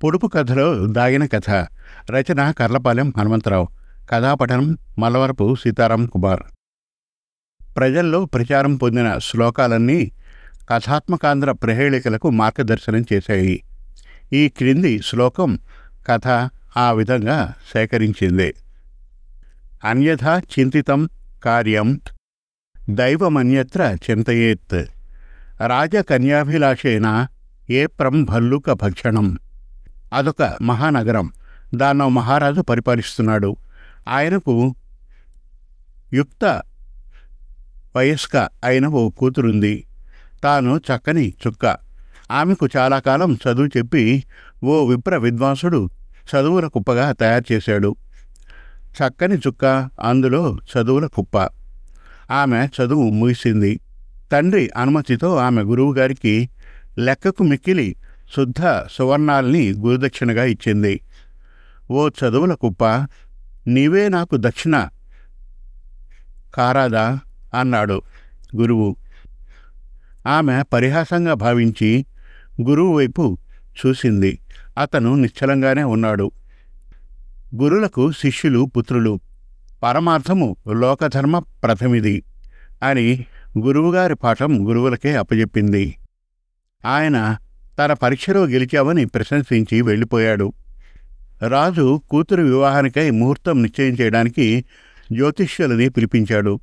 పొడుపు కథలో దాగిన కథ. రచన కర్లపాలెం హనుమంతరావు. కథాపఠనం మల్లవరపు సీతారాం కుమార్. ప్రజల్లో ప్రచారం పొందిన శ్లోకాలన్నీ కథాత్మకాంధ్ర ప్రహేళికలకు మార్గదర్శనం చేశాయి. ఈ క్రింది శ్లోకం కథ ఆ విధంగా సేకరించింది. అన్యథా చింతితం కార్యం దైవమన్యత్ర చింతయేత్ రాజకన్యాభిలాషేన ఏప్రం భల్లుక భక్షణం. అదొక మహానగరం. దాన్నో మహారాజు పరిపాలిస్తున్నాడు. ఆయనకు యుక్త వయస్క అయిన ఓ కూతురుంది. తాను చక్కని చుక్క. ఆమెకు చాలా కాలం చదువు చెప్పి ఓ విప్ర విద్వాంసుడు చదువుల కుప్పగా తయారు చేశాడు. చక్కని చుక్క, అందులో చదువుల కుప్ప. ఆమె చదువు ముగిసింది. తండ్రి అనుమతితో ఆమె గురువుగారికి లెక్కకు మిక్కిలి శుద్ధ సువర్ణాల్ని గురుదక్షిణగా ఇచ్చింది. ఓ చదువుల కుప్ప, నీవే నాకు దక్షిణ కారాదా అన్నాడు గురువు. ఆమె పరిహాసంగా భావించి గురువు వైపు చూసింది. అతను నిశ్చలంగానే ఉన్నాడు. గురులకు శిష్యులు పుత్రులు. పరమార్థము లోకధర్మ ప్రథమిది అని గురువుగారి పాఠం గురువులకే అప్పచెప్పింది. ఆయన తన పరీక్షలో గెలిచావని ప్రశంసించి వెళ్ళిపోయాడు. రాజు కూతురు వివాహానికై ముహూర్తం నిశ్చయం చేయడానికి జ్యోతిష్యులని పిలిపించాడు.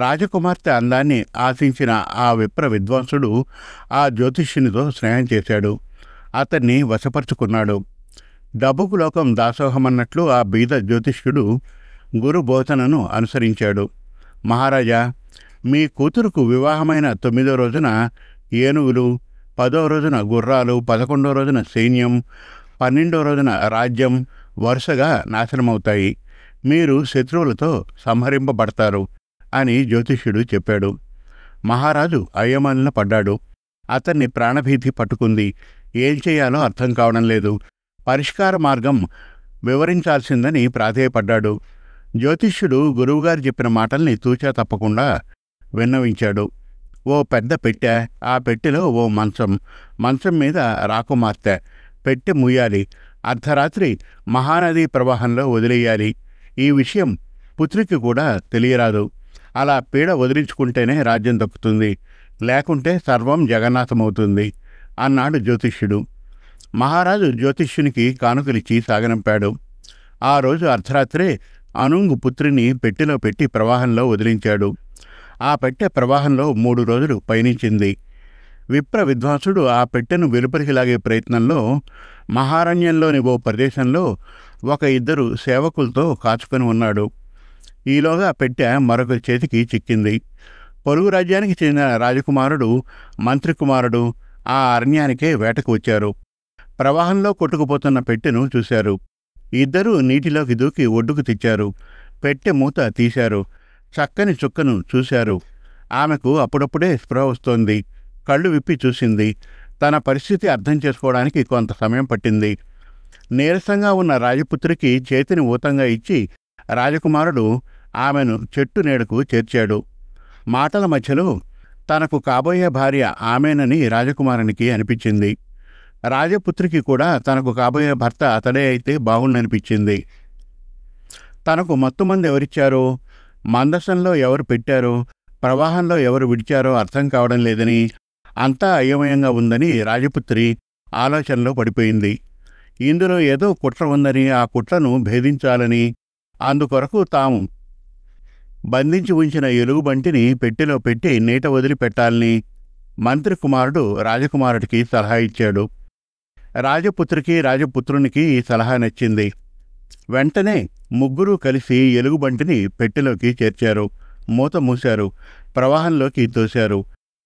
రాజకుమార్తె అందాన్ని ఆశించిన ఆ విప్ర విద్వాంసుడు ఆ జ్యోతిష్యునితో స్నేహం చేశాడు. అతన్ని వశపరుచుకున్నాడు. డబ్బుకు లోకం దాసోహమన్నట్లు ఆ బీద జ్యోతిష్యుడు గురు బోధనను అనుసరించాడు. మహారాజా, మీ కూతురుకు వివాహమైన 9వ రోజున ఏనుగులు, 10వ రోజున గుర్రాలు, 11వ రోజున సైన్యం, 12వ రోజున రాజ్యం వరుసగా నాశనమవుతాయి. మీరు శత్రువులతో సంహరింపబడతారు అని జ్యోతిష్యుడు చెప్పాడు. మహారాజు అయోమయంలో పడ్డాడు. అతన్ని ప్రాణభీతి పట్టుకుంది. ఏం చేయాలో అర్థం కావడం లేదు. పరిష్కార మార్గం వివరించాల్సిందని ప్రాధేయపడ్డాడు. జ్యోతిష్యుడు గురువుగారు చెప్పిన మాటల్ని తూచా తప్పకుండా విన్నవించాడు. ఓ పెద్ద పెట్టె, ఆ పెట్టెలో ఓ మంచం, మంచం మీద రాకుమార్తె. పెట్టె ముయ్యాలి, అర్ధరాత్రి మహానదీ ప్రవాహంలో వదిలేయాలి. ఈ విషయం పుత్రికి కూడా తెలియరాదు. అలా పీడ వదిలించుకుంటేనే రాజ్యం దక్కుతుంది, లేకుంటే సర్వం జగన్నాథమవుతుంది అన్నాడు జ్యోతిష్యుడు. మహారాజు జ్యోతిష్యునికి కానుకలిచ్చి సాగనంపాడు. ఆ రోజు అర్ధరాత్రే అనుంగు పుత్రిని పెట్టెలో పెట్టి ప్రవాహంలో వదిలించాడు. ఆ పెట్టె ప్రవాహంలో 3 రోజులు పయనించింది. విప్ర విద్వాంసుడు ఆ పెట్టెను వెలుపలికి లాగే ప్రయత్నంలో మహారణ్యంలోని ఓ ప్రదేశంలో 1-2 సేవకులతో కాచుకొని ఉన్నాడు. ఈలోగా పెట్టె మరొకరి చేతికి చిక్కింది. పొరుగు రాజ్యానికి చెందిన రాజకుమారుడు, మంత్రి కుమారుడు ఆ అరణ్యానికే వేటకు వచ్చారు. ప్రవాహంలో కొట్టుకుపోతున్న పెట్టెను చూశారు. ఇద్దరూ నీటిలోకి దూకి ఒడ్డుకు తెచ్చారు. పెట్టె మూత తీశారు. చక్కని చుక్కను చూశారు. ఆమెకు అప్పుడప్పుడే స్పృహ వస్తోంది. కళ్ళు విప్పి చూసింది. తన పరిస్థితి అర్థం చేసుకోవడానికి కొంత సమయం పట్టింది. నీరసంగా ఉన్న రాజపుత్రికి చేతిని ఊతంగా ఇచ్చి రాజకుమారుడు ఆమెను చెట్టు నీడకు చేర్చాడు. మాటల మధ్యలో తనకు కాబోయే భార్య ఆమెనని రాజకుమారునికి అనిపించింది. రాజపుత్రికి కూడా తనకు కాబోయే భర్త అతడే అయితే బాగుండనిపించింది. తనకు మత్తుమంది ఎవరిచ్చారో, మందసంలో ఎవరు పెట్టారో, ప్రవాహంలో ఎవరు విడిచారో అర్థం కావడం లేదని, అంతా అయోమయంగా ఉందని రాజపుత్రి ఆలోచనలో పడిపోయింది. ఇందులో ఏదో కుట్ర ఉందని, ఆ కుట్రను భేదించాలని, అందుకొరకు తాము బంధించి ఉంచిన ఎలుగుబంటిని పెట్టెలో పెట్టి నీట వదిలిపెట్టాలని మంత్రి కుమారుడు రాజకుమారుడికి సలహా ఇచ్చాడు. రాజపుత్రికి రాజపుత్రునికి ఈ సలహా నచ్చింది. వెంటనే ముగ్గురూ కలిసి ఎలుగుబంటిని పెట్టెలోకి చేర్చారు. మూత మూశారు. ప్రవాహంలోకి తోశారు.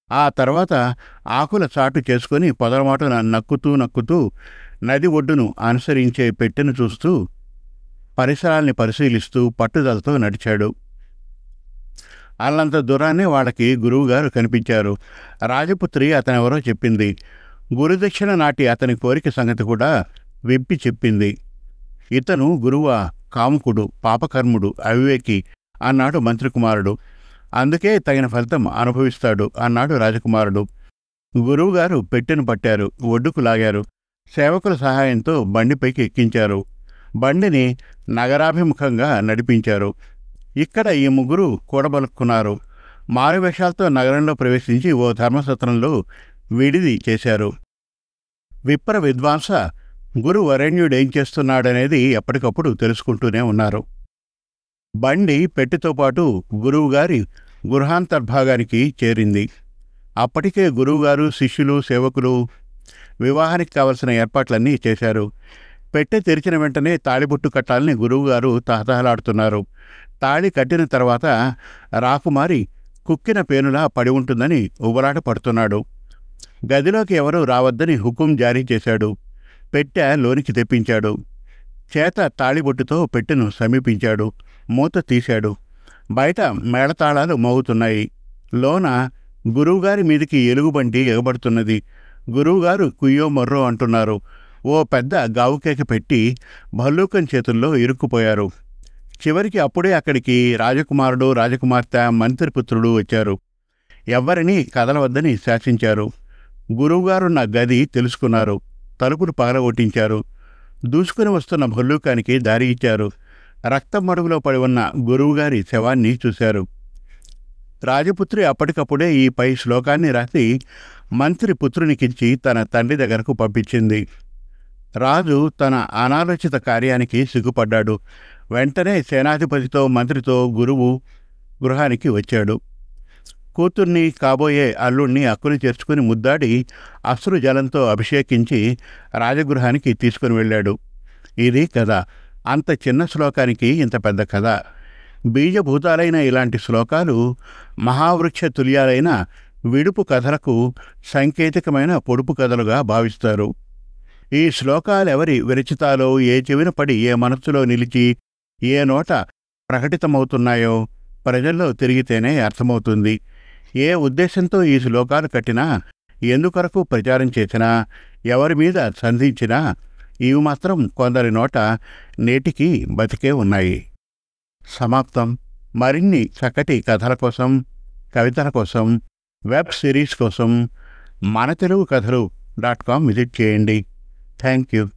ఆ తర్వాత ఆకుల చాటు చేసుకుని పొదలమాటున నక్కుతూ నది ఒడ్డును అనుసరించే పెట్టెను చూస్తూ పరిసరాల్ని పరిశీలిస్తూ పట్టుదలతో నడిచాడు. అల్లంత దూరాన్ని వాళ్ళకి గురువుగారు కనిపించారు. రాజపుత్రి అతనెవరో చెప్పింది. గురుదక్షిణ నాటి అతని కోరిక సంగతి కూడా విప్పి చెప్పింది. ఇతను గురువా, కాముకుడు, పాపకర్ముడు, అవివేకి అన్నాడు మంత్రి కుమారుడు. అందుకే తగిన ఫలితం అనుభవిస్తాడు అన్నాడు రాజకుమారుడు. గురువుగారు పెట్టెను పట్టారు. ఒడ్డుకు లాగారు. సేవకుల సహాయంతో బండిపైకి ఎక్కించారు. బండిని నగరాభిముఖంగా నడిపించారు. ఇక్కడ ఈ ముగ్గురు కూడబలుక్కున్నారు. మారువేషాలతో నగరంలో ప్రవేశించి ఓ ధర్మసత్రంలో విడిది చేశారు. విప్ర విద్వాంస గురు వరేణ్యుడేం చేస్తున్నాడనేది ఎప్పటికప్పుడు తెలుసుకుంటూనే ఉన్నారు. బండి పెట్టెతో పాటు గురువుగారి గృహాంతర్భాగానికి చేరింది. అప్పటికే గురువుగారు, శిష్యులు, సేవకులు వివాహానికి కావలసిన ఏర్పాట్లన్నీ చేశారు. పెట్టె తెరిచిన వెంటనే తాళిబొట్టు కట్టాలని గురువుగారు తహతహలాడుతున్నారు. తాళి కట్టిన తర్వాత రాకుమారి కుక్కిన పేనులా పడి ఉంటుందని ఉబలాట పడుతున్నాడు. గదిలోకి ఎవరూ రావద్దని హుకుం జారీ చేశాడు. పెట్టె లోనికి తెప్పించాడు. చేత తాళిబొట్టుతో పెట్టెను సమీపించాడు. మూత తీశాడు. బయట మేళతాళాలు మోగుతున్నాయి. లోన గురువుగారి మీదికి ఎలుగుబంటి ఎగబడుతున్నది. గురువుగారు కుయ్యో మొర్రో అంటున్నారు. ఓ పెద్ద గావుకేక పెట్టి భల్లూకం చేతుల్లో ఇరుక్కుపోయారు. చివరికి అప్పుడే అక్కడికి రాజకుమారుడు, రాజకుమార్తె, మంత్రిపుత్రుడు వచ్చారు. ఎవ్వరినీ కదలవద్దని శాసించారు. గురువుగారున్న గది తెలుసుకున్నారు. తలుపులు పగలగొట్టించారు. దూసుకుని వస్తున్న భల్లూకానికి దారి ఇచ్చారు. రక్తం మడుగులో పడి ఉన్న గురువుగారి శవాన్ని చూశారు. రాజపుత్రి అప్పటికప్పుడే ఈ పై శ్లోకాన్ని రాసి మంత్రి పుత్రునికిచ్చి తన తండ్రి దగ్గరకు పంపించింది. రాజు తన అనాలోచిత కార్యానికి సిగ్గుపడ్డాడు. వెంటనే సేనాధిపతితో, మంత్రితో గురువు గృహానికి వచ్చాడు. కూతుర్ని, కాబోయే అల్లుణ్ణి అక్కుని చేర్చుకుని ముద్దాడి అశ్రు జలంతో అభిషేకించి రాజగృహానికి తీసుకుని వెళ్ళాడు. ఇది కథ. అంత చిన్న శ్లోకానికి ఇంత పెద్ద కథ. బీజభూతాలైన ఇలాంటి శ్లోకాలు మహావృక్ష తుల్యాలైన విడుపు కథలకు సాంకేతికమైన పొడుపు కథలుగా భావిస్తారు. ఈ శ్లోకాలెవరి విరచితాలో, ఏ చెవిన పడి ఏ మనస్సులో నిలిచి ఏ నోట ప్రకటితమవుతున్నాయో ప్రజల్లో తిరిగితేనే అర్థమవుతుంది. ఏ ఉద్దేశంతో ఈ శ్లోకాలు కట్టినా, ఎందుకొరకు ప్రచారం చేసినా, ఎవరి మీద సంధించినా ఇవి మాత్రం కొందరి నోట నేటికి బతికే ఉన్నాయి. సమాప్తం. మరిన్ని చక్కటి కథల కోసం, కవితల కోసం, వెబ్ సిరీస్ కోసం మనతెలుగుకథలు.com విజిట్ చేయండి. Thank you.